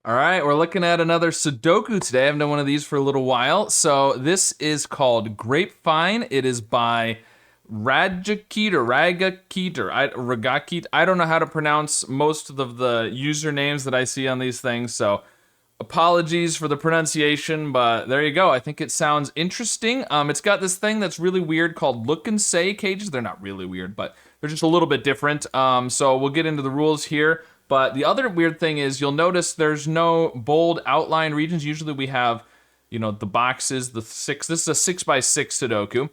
All right, we're looking at another Sudoku today. I haven't done one of these for a little while. So this is called Grapevine. It is by ragakeet. I don't know how to pronounce most of the usernames that I see on these things, so apologies for the pronunciation, but there you go. I think it sounds interesting. It's got this thing that's really weird called look and say cages. They're not really weird, but they're just a little bit different. So we'll get into the rules here. But the other weird thing is you'll notice there's no bold outline regions. Usually we have, the boxes, the six. This is a 6x6 Sudoku.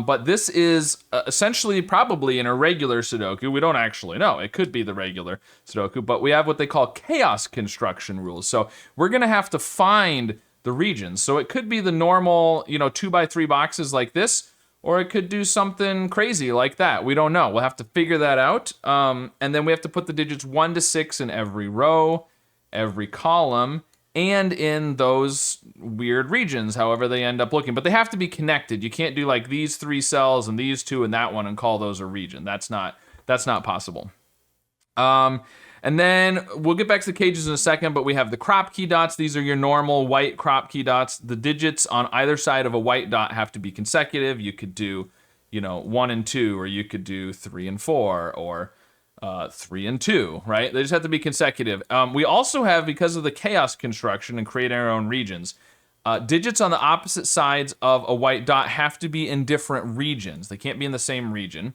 But this is essentially probably an irregular Sudoku. We don't actually know. It could be the regular Sudoku, but we have what they call chaos construction rules. So we're going to have to find the regions. So it could be the normal, 2x3 boxes like this, or it could do something crazy like that. We don't know. We'll have to figure that out. And then we have to put the digits 1 to 6 in every row, every column, and in those weird regions, however they end up looking. But they have to be connected. You can't do like these 3 cells and these 2 and that one and call those a region. That's not possible. And then we'll get back to the cages in a second, but we have the crop key dots. These are your normal white crop key dots. The digits on either side of a white dot have to be consecutive. You could do, 1 and 2, or you could do 3 and 4, or 3 and 2, right? They just have to be consecutive. We also have, because of the chaos construction and creating our own regions, digits on the opposite sides of a white dot have to be in different regions. They can't be in the same region.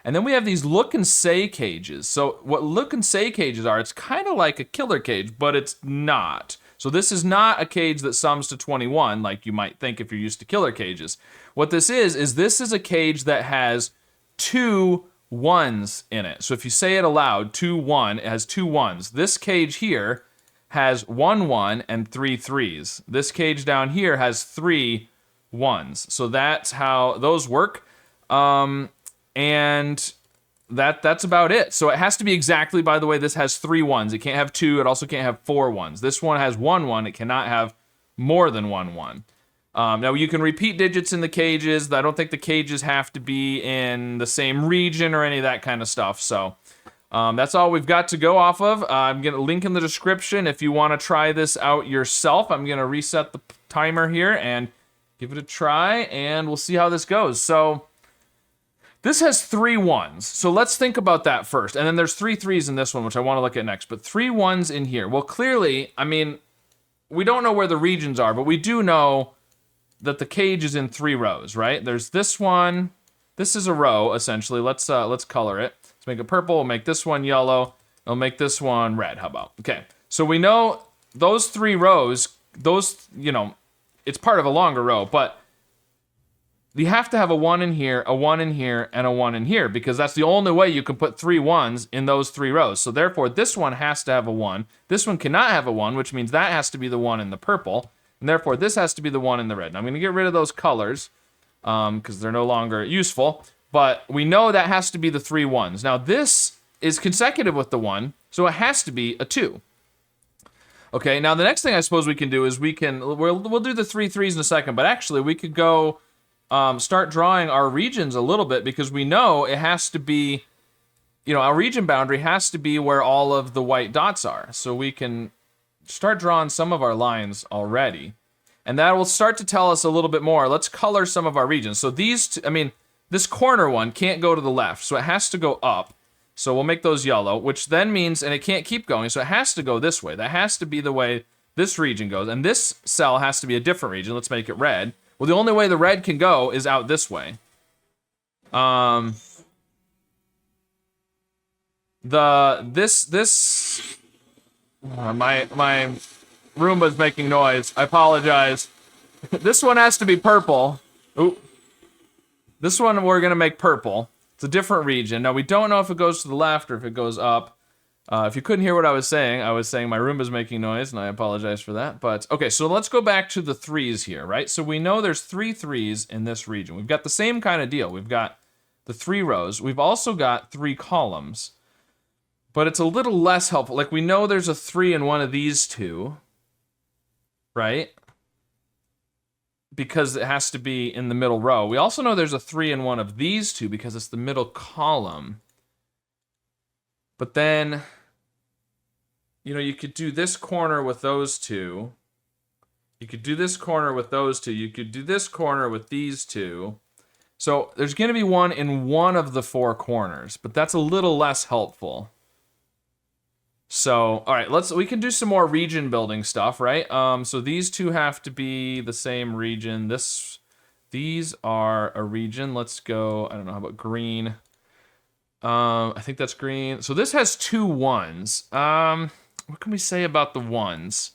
And then we have these look and say cages. So what look and say cages are, it's kind of like a killer cage, but it's not. So this is not a cage that sums to 21 like you might think if you're used to killer cages. What this is this is a cage that has 2 1s in it. So if you say it aloud, 2 1, it has 2 1s. This cage here has 1 1 and 3 3s. This cage down here has 3 1s. So that's how those work. And that's about it. So it has to be exactly, by the way, this has 3 1s. It can't have 2. It also can't have 4 1s. This one has 1 1. It cannot have more than 1 1. Now you can repeat digits in the cages. I don't think the cages have to be in the same region or any of that kind of stuff. So that's all we've got to go off of. I'm going to link in the description if you want to try this out yourself. I'm going to reset the timer here and give it a try, and we'll see how this goes. So this has 3 1s, so let's think about that first. And then there's 3 3s in this one, which I want to look at next, but 3 1s in here. Well, clearly, we don't know where the regions are, but we do know that the cage is in 3 rows, right? There's this one. This is a row, essentially. Let's color it. Let's make it purple. We'll make this one yellow. We'll make this one red. How about? Okay, so we know those 3 rows, it's part of a longer row, but you have to have a 1 in here, a 1 in here, and a 1 in here, because that's the only way you can put 3 1s in those 3 rows. So therefore, this one has to have a 1. This one cannot have a 1, which means that has to be the 1 in the purple. And therefore, this has to be the 1 in the red. Now, I'm going to get rid of those colors because they're no longer useful. But we know that has to be the 3 1s. Now, this is consecutive with the 1, so it has to be a 2. Okay, now the next thing I suppose we can do is we'll do the 3 3s in a second, but actually we could go start drawing our regions a little bit, because we know it has to be, our region boundary has to be where all of the white dots are. So we can start drawing some of our lines already, and that will start to tell us a little bit more. Let's color some of our regions. So these, this corner one can't go to the left, so it has to go up. So we'll make those yellow, which then means, and it can't keep going, so it has to go this way. That has to be the way this region goes, and this cell has to be a different region. Let's make it red. Well, the only way the red can go is out this way. My Roomba's making noise. I apologize. This one has to be purple. Ooh. This one we're gonna make purple. It's a different region. Now we don't know if it goes to the left or if it goes up. If you couldn't hear what I was saying my Roomba's making noise, and I apologize for that. But okay, so let's go back to the 3s here, right? So we know there's 3 3s in this region. We've got the same kind of deal. We've got the 3 rows. We've also got 3 columns, but it's a little less helpful. Like, we know there's a 3 in one of these 2, right? Because it has to be in the middle row. We also know there's a 3 in one of these 2 because it's the middle column. But then you know, you could do this corner with those two. You could do this corner with those two. You could do this corner with these two. So there's going to be one in one of the four corners, but that's a little less helpful. So, all right, we can do some more region building stuff, right? So these two have to be the same region. These are a region. Let's go, I don't know, how about green? I think that's green. So this has 2 ones. What can we say about the ones?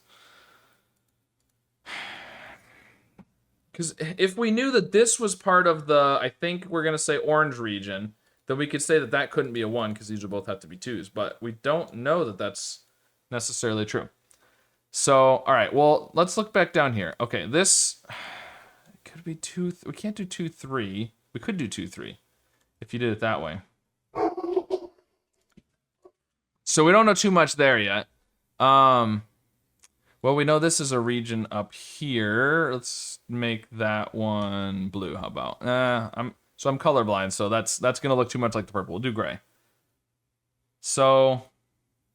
Because if we knew that this was part of the, I think we're going to say orange region, then we could say that that couldn't be a 1 because these would both have to be 2s. But we don't know that that's necessarily true. So, all right, well, let's look back down here. Okay, this could be 2. We can't do 2, 3. We could do 2, 3 if you did it that way. So we don't know too much there yet. Well, we know this is a region up here. Let's make that one blue. How about? I'm colorblind, so that's gonna look too much like the purple. We'll do gray. So,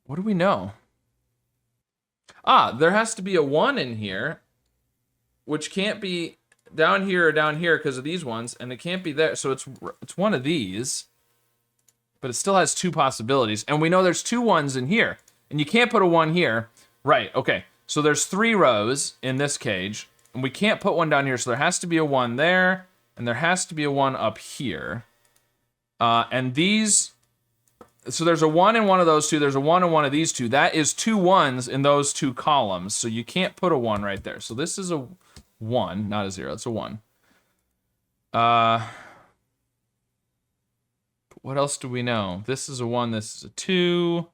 what do we know? There has to be a 1 in here, which can't be down here or down here because of these ones, and it can't be there. So it's one of these, but it still has 2 possibilities, and we know there's 2 1s in here, and you can't put a 1 here. Right? Okay. So there's 3 rows in this cage, and we can't put 1 down here, so there has to be a 1 there, and there has to be a 1 up here. And these, so there's a 1 in one of those 2, there's a 1 in one of these 2. That is 2 1s in those 2 columns, so you can't put a 1 right there. So this is a 1, not a 0, it's a 1. What else do we know? This is a 1, this is a 2.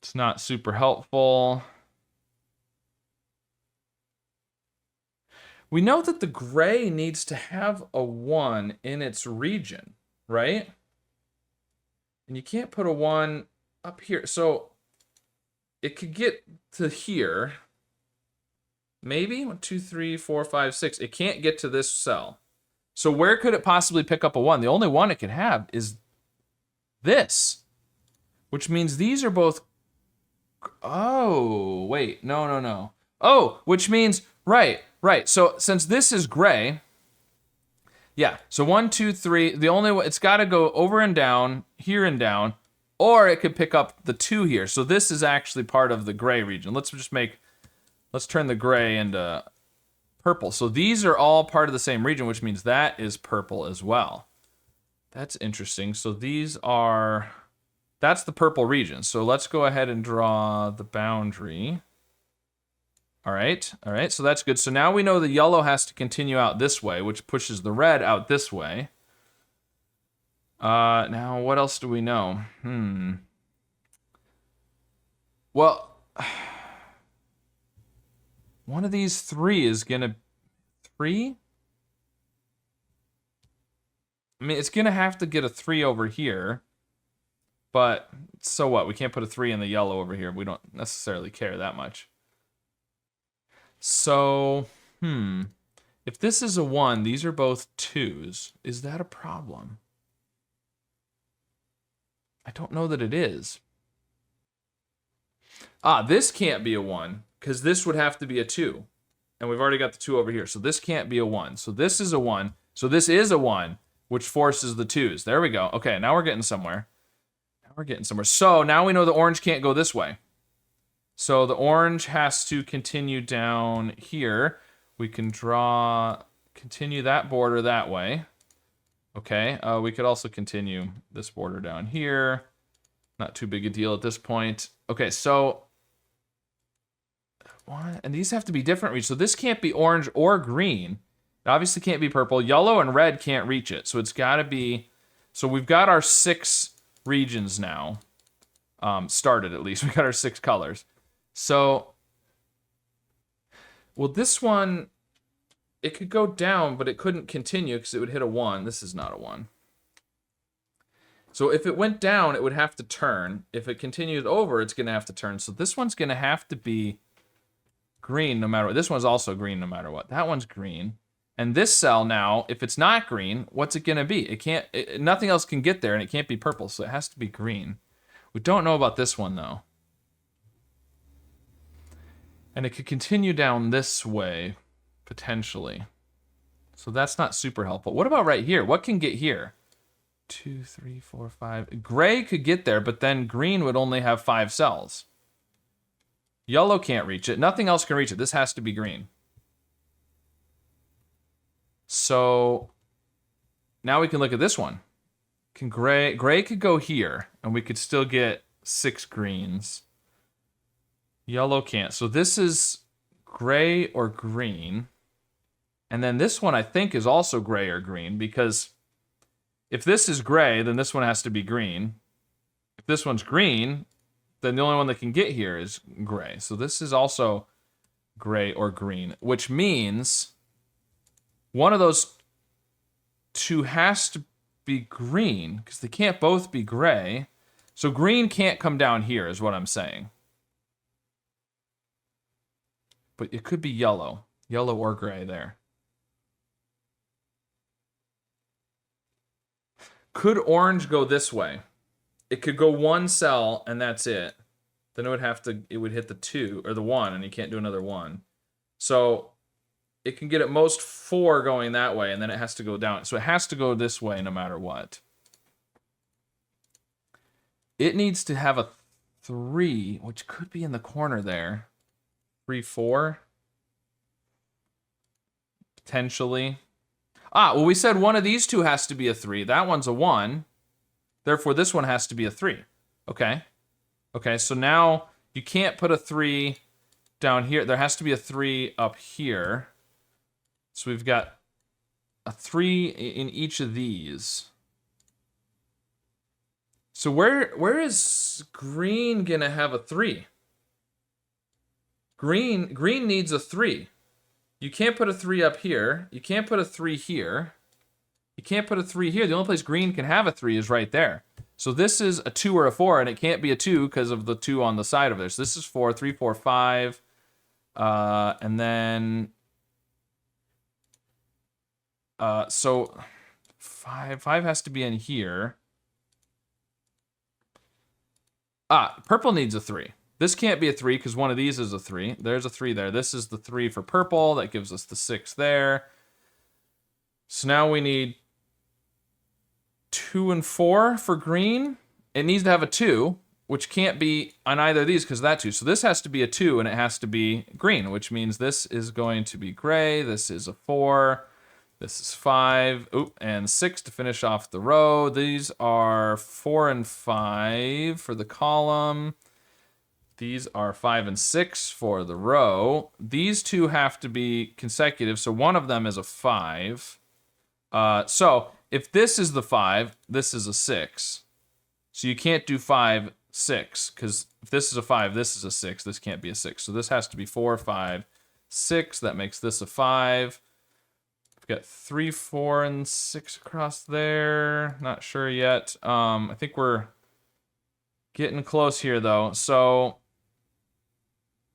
It's not super helpful. We know that the gray needs to have a 1 in its region, right? And you can't put a 1 up here. So it could get to here. Maybe 1, 2, 3, 4, 5, 6. It can't get to this cell. So where could it possibly pick up a 1? The only 1 it could have is this, which means these are both. Oh, wait, no. Oh, which means, right. So since this is gray, yeah, so 1, 2, 3, the only way, it's got to go over and down, here and down, or it could pick up the 2 here. So this is actually part of the gray region. Let's turn the gray into purple. So these are all part of the same region, which means that is purple as well. That's interesting. So that's the purple region. So let's go ahead and draw the boundary. All right, so that's good. So now we know the yellow has to continue out this way, which pushes the red out this way. Now what else do we know? Well, one of these 3 is gonna 3? I mean, it's gonna have to get a 3 over here. But so what? We can't put a 3 in the yellow over here. We don't necessarily care that much. So, if this is a 1, these are both 2s. Is that a problem? I don't know that it is. This can't be a 1, because this would have to be a 2. And we've already got the 2 over here. So this can't be a 1. So this is a 1. So this is a 1, which forces the 2s. There we go. Okay, now we're getting somewhere. So now we know the orange can't go this way. So the orange has to continue down here. We can continue that border that way. Okay, we could also continue this border down here. Not too big a deal at this point. Okay, so, and these have to be different regions. So this can't be orange or green. It obviously can't be purple. Yellow and red can't reach it. So it's gotta be, so we've got our 6 regions now. Started at least, we got our 6 colors. So, well, this one, it could go down, but it couldn't continue because it would hit a 1. This is not a 1. So if it went down, it would have to turn. If it continued over, it's going to have to turn. So this one's going to have to be green no matter what. This one's also green no matter what. That one's green. And this cell now, if it's not green, what's it going to be? It can't, nothing else can get there, and it can't be purple, so it has to be green. We don't know about this one, though. And it could continue down this way, potentially. So that's not super helpful. What about right here? What can get here? 2, 3, 4, 5. Gray could get there, but then green would only have 5 cells. Yellow can't reach it. Nothing else can reach it. This has to be green. So now we can look at this one. Can gray could go here, and we could still get 6 greens. Yellow can't. So this is gray or green. And then this one, I think, is also gray or green, because if this is gray, then this one has to be green. If this one's green, then the only one that can get here is gray. So this is also gray or green, which means one of those two has to be green, because they can't both be gray. So green can't come down here, is what I'm saying. But it could be yellow or gray there. Could orange go this way? It could go 1 cell and that's it. Then it would hit the 2 or the 1, and you can't do another 1. So it can get at most 4 going that way, and then it has to go down. So it has to go this way no matter what. It needs to have a 3, which could be in the corner there. 3, 4. Potentially. Well, we said one of these two has to be a 3. That one's a 1. Therefore, this one has to be a 3. Okay. Okay, so now you can't put a 3 down here. There has to be a 3 up here. So we've got a 3 in each of these. So where is green gonna have a 3? Green needs a 3. You can't put a 3 up here. You can't put a 3 here. You can't put a 3 here. The only place green can have a 3 is right there. So this is a 2 or a 4, and it can't be a 2 because of the 2 on the side of there. So this is 4, 3, 4, 5. And then... so 5 has to be in here. Purple needs a 3. This can't be a 3 because one of these is a 3. There's a 3 there. This is the 3 for purple. That gives us the 6 there. So now we need 2 and 4 for green. It needs to have a 2, which can't be on either of these because of that 2. So this has to be a 2, and it has to be green, which means this is going to be gray. This is a 4. This is 5. And 6 to finish off the row. These are 4 and 5 for the column. These are 5 and 6 for the row. These two have to be consecutive, so one of them is a 5. So if this is the 5, this is a 6. So you can't do 5, 6, because if this is a 5, this is a 6. This can't be a 6. So this has to be 4, 5, 6. That makes this a 5. We've got 3, 4, and 6 across there. Not sure yet. I think we're getting close here, though. So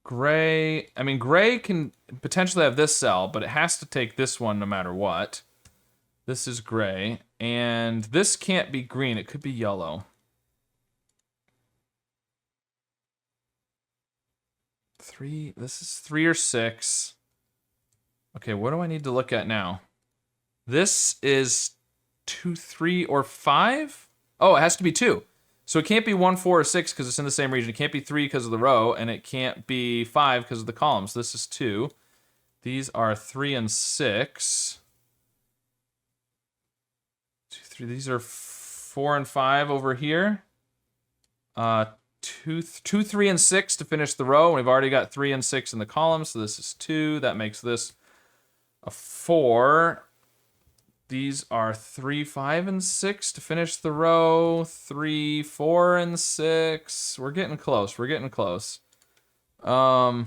gray can potentially have this cell, but it has to take this one no matter what. This is gray, and this can't be green. It could be yellow. 3, this is 3 or 6. Okay, what do I need to look at now? This is 2, 3, or 5? Oh, it has to be 2. So it can't be 1, 4, or 6 because it's in the same region. It can't be 3 because of the row, and it can't be 5 because of the columns. This is 2. These are 3 and 6. 2, 3. These are 4 and 5 over here. 2, 3, and 6 to finish the row. We've already got 3 and 6 in the column, so this is 2. That makes this a 4. These are 3, 5, and 6 to finish the row. 3, 4, and 6. We're getting close. We're getting close. Well,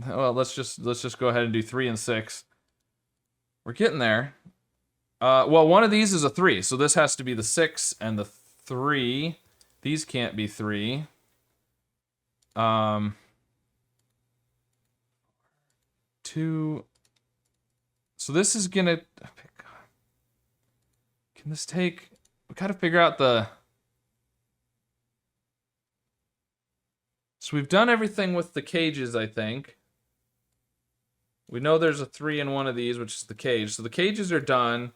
let's just go ahead and do 3 and 6. We're getting there. Well, one of these is a 3, so this has to be the 6 and the 3. These can't be 3. 2. So this is gonna... Can this take... We gotta figure out the... So we've done everything with the cages, I think. We know there's a 3 in one of these, which is the cage. So the cages are done.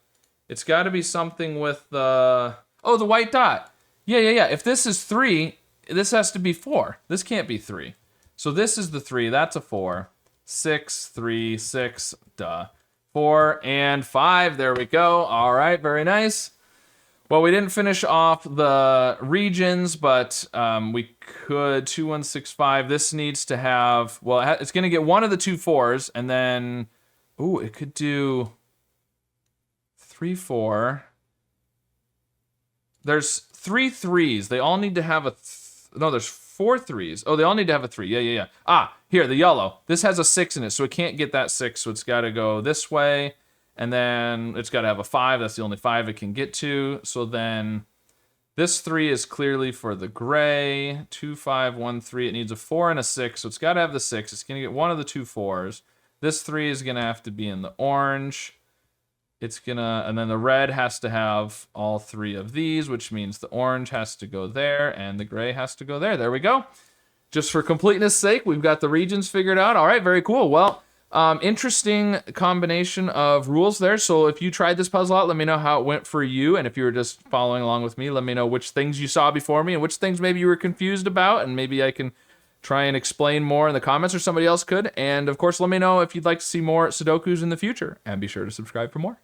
It's got to be something with the... Oh, the white dot. Yeah. If this is 3, this has to be 4. This can't be 3. So this is the 3. That's a 4. 6, 3, 6, duh. 4 and 5. There we go. All right, very nice. Well, we didn't finish off the regions, but we could 2, 1, 6, 5. This needs to have, well, it's going to get one of the 2 4s, and then, ooh, it could do 3, 4. There's 3 3s. They all need to have a, no, there's 4 3s. Oh, they all need to have a 3. Yeah. Ah, here, the yellow. This has a 6 in it, so it can't get that 6, so it's got to go this way. And then it's got to have a 5. That's the only 5 it can get to. So then this 3 is clearly for the gray. 2, 5, 1, 3. It needs a 4 and a 6. So it's got to have the 6. It's going to get one of the 2 4s. This 3 is going to have to be in the orange. It's going to, and then the red has to have all 3 of these, which means the orange has to go there and the gray has to go there. There we go. Just for completeness sake, we've got the regions figured out. All right, very cool. Well, interesting combination of rules there. So if you tried this puzzle out, let me know how it went for you. And if you were just following along with me, let me know which things you saw before me and which things maybe you were confused about. And maybe I can try and explain more in the comments, or somebody else could. And of course, let me know if you'd like to see more Sudokus in the future. And be sure to subscribe for more.